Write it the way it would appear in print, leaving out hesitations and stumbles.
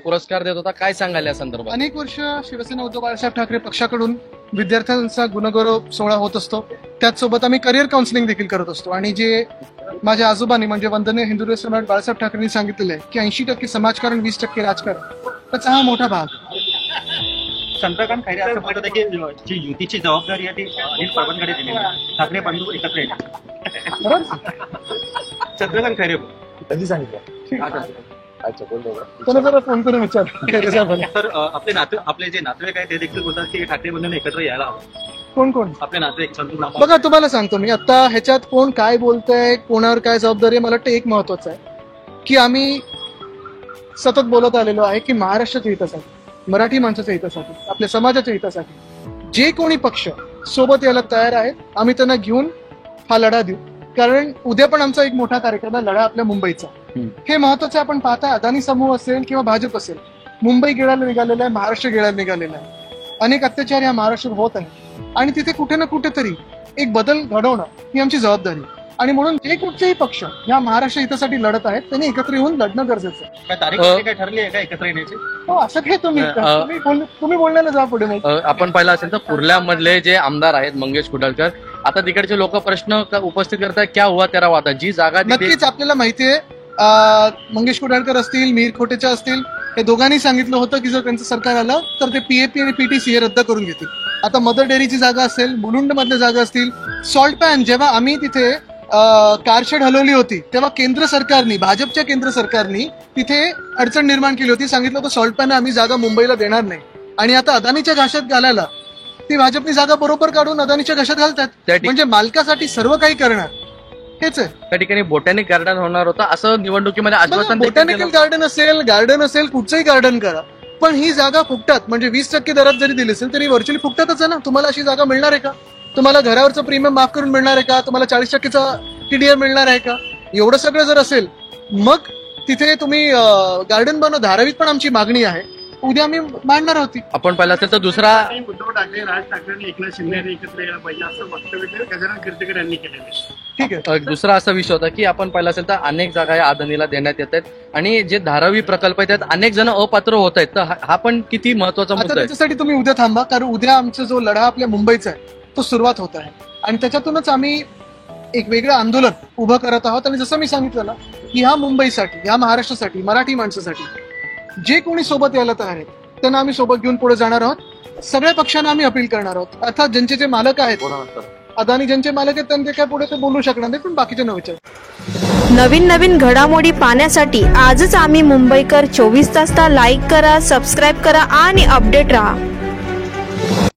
पुरस्कार देत होता, काय सांगाल या संदर्भात? अनेक वर्ष शिवसेना उद्धव बाळासाहेब ठाकरे पक्षाकडून विद्यार्थ्यांचा गुणगौरव सोहळा होत असतो. त्याचसोबत आम्ही करिअर काउन्सिलिंग देखील करत असतो. आणि जे माझ्या आजोबांनी म्हणजे वंदनीय हिंदू सम्राट बाळासाहेब ठाकरेंनी सांगितलेलं आहे की 80% समाजकारण 20% राजकारण, त्याचा हा मोठा भाग. चंद्रकांत खैरे असं म्हणत होते की जी युतीची जबाबदारी आहे ती अनिल परबांकडे दिलेली आहे. ठाकरे बंधू एकत्र येणार. चंद्रकांत खैरे कधी सांगितलं? अच्छा, बोललो. त्यांना जरा फोन करून विचार. तर आपले जे नातेवाईक आहेत ते देखील बोलतात की ठाकरे बंधूंना एकत्र यायला हवं. कोण कोण? आपले नातेवाईक चंदू नामा. बघा, तुम्हाला सांगतो मी आता ह्याच्यात कोण काय बोलतंय, कोणावर काय जबाबदारी आहे, मला वाटतं एक महत्वाचं आहे की आम्ही सतत बोलत आलेलो आहे की महाराष्ट्राच्या हितासाठी, मराठी माणसाच्या हितासाठी, आपल्या समाजाच्या हितासाठी जे कोणी पक्ष सोबत यायला तयार आहेत आम्ही त्यांना घेऊन हा लढा देऊ. कारण उद्या पण आमचा एक मोठा कार्यक्रम आहे, लढा आपल्या मुंबईचा. हे महत्वाचं आपण पाहता, अदानी समूह असेल किंवा भाजप असेल, मुंबई गिळायला निघालेला आहे, महाराष्ट्र गिळायला निघालेला आहे. अनेक अत्याचार या महाराष्ट्रात होत आहे आणि तिथे कुठे ना कुठेतरी एक बदल घडवणं ही आमची जबाबदारी. आणि म्हणून जे कुठचेही पक्ष या महाराष्ट्र हितासाठी लढत आहेत त्यांनी एकत्र येऊन लढणं गरजेचं आहे. काय तारीख काय ठरली आहे का एकत्र येण्याची? हो, असं काय तुम्ही बोलण्याला जा पुढे. आपण पाहिलं असेल तर कुर्ल्यामधले जे आमदार आहेत मंगेश कुडाळकर, आता तिकडचे लोक प्रश्न उपस्थित करतात, क्या हुआ तेरा वादा, जी जागा नक्कीच आपल्याला माहितीये. मंगेश कुडाळकर असतील, मीर खोटेचा असतील, हे दोघांनी सांगितलं होतं की जर त्यांचं सरकार आलं तर ते पीएपी आणि पीटीसी हे रद्द करून घेतील. आता मदर डेअरीची जागा असेल, मुलुंड मधल्या जागा असतील, सॉल्ट पॅन, जेव्हा आम्ही तिथे कारशेड हलवली होती तेव्हा केंद्र सरकारनी, भाजपच्या केंद्र सरकारनी तिथे अडचण निर्माण केली होती. सांगितलं होतं सॉल्ट पॅन आम्ही जागा मुंबईला देणार नाही. आणि आता अदानीच्या घाशात घालायला ती भाजपनी जागा बरोबर काढून अदानीच्या घशात घालतात. म्हणजे मालकासाठी सर्व काही करणार हेच आहे. त्या ठिकाणी बोटॅनिक गार्डन होणार होता असं निवडणुकीमध्ये आश्वासन. बोटॅनिकल गार्डन असेल कुठचंही गार्डन करा, पण ही जागा फुकटात म्हणजे 20% दरात जरी दिली असेल तरी व्हर्च्युअली फुकटातच आहे ना. तुम्हाला अशी जागा मिळणार आहे का? तुम्हाला घरावरचं प्रीमियम माफ करून मिळणार आहे का? तुम्हाला 40%चा टीडीआर मिळणार आहे का? एवढं सगळं जर असेल मग तिथे तुम्ही गार्डन बनवा. धारावीत पण आमची मागणी आहे, उद्या आम्ही मांडणार होती. आपण पाहिलं असेल तर दुसरा उद्धव ठाकरे, राज ठाकरे आणि एकनाथ शिंदे एकत्र यायला पाहिजे असं वक्तव्य गजानन कीर्तीकर यांनी केलेलं आहे. ठीक आहे. दुसरा असा विषय होता की आपण पाहिलं असेल तर अनेक जागा या अदानीला देण्यात येत आहेत आणि जे धारावी प्रकल्प आहेत त्यात अनेक जण अपात्र होत आहेत. तर हा पण किती महत्वाचा मुद्दा आहे. त्याच्यासाठी तुम्ही उद्या थांबा, कारण उद्या आमचा जो लढा आपल्या मुंबईचा आहे तो सुरुवात होत आहे आणि त्याच्यातूनच आम्ही एक वेगळं आंदोलन उभं करत आहोत. आणि जसं मी सांगितलं ना की ह्या मुंबईसाठी, ह्या महाराष्ट्रासाठी, मराठी माणसासाठी जे कोणी सोबत यायला तयार आहेत त्यांना आम्ही सोबत घेऊन पुढे जाणार आहोत. सगळ्या पक्षांना आम्ही अपील करणार आहोत. अर्थात ज्यांचे जे मालक आहेत, अदानी ज्यांचे मालक आहेत त्यांचे काय पुढे ते बोलू शकणार नाही, पण बाकीचे न विचार. नवीन घडामोडी पाहण्यासाठी आजच आम्ही मुंबईकर 24 तासला लाईक करा, सबस्क्राईब करा आणि अपडेट राहा.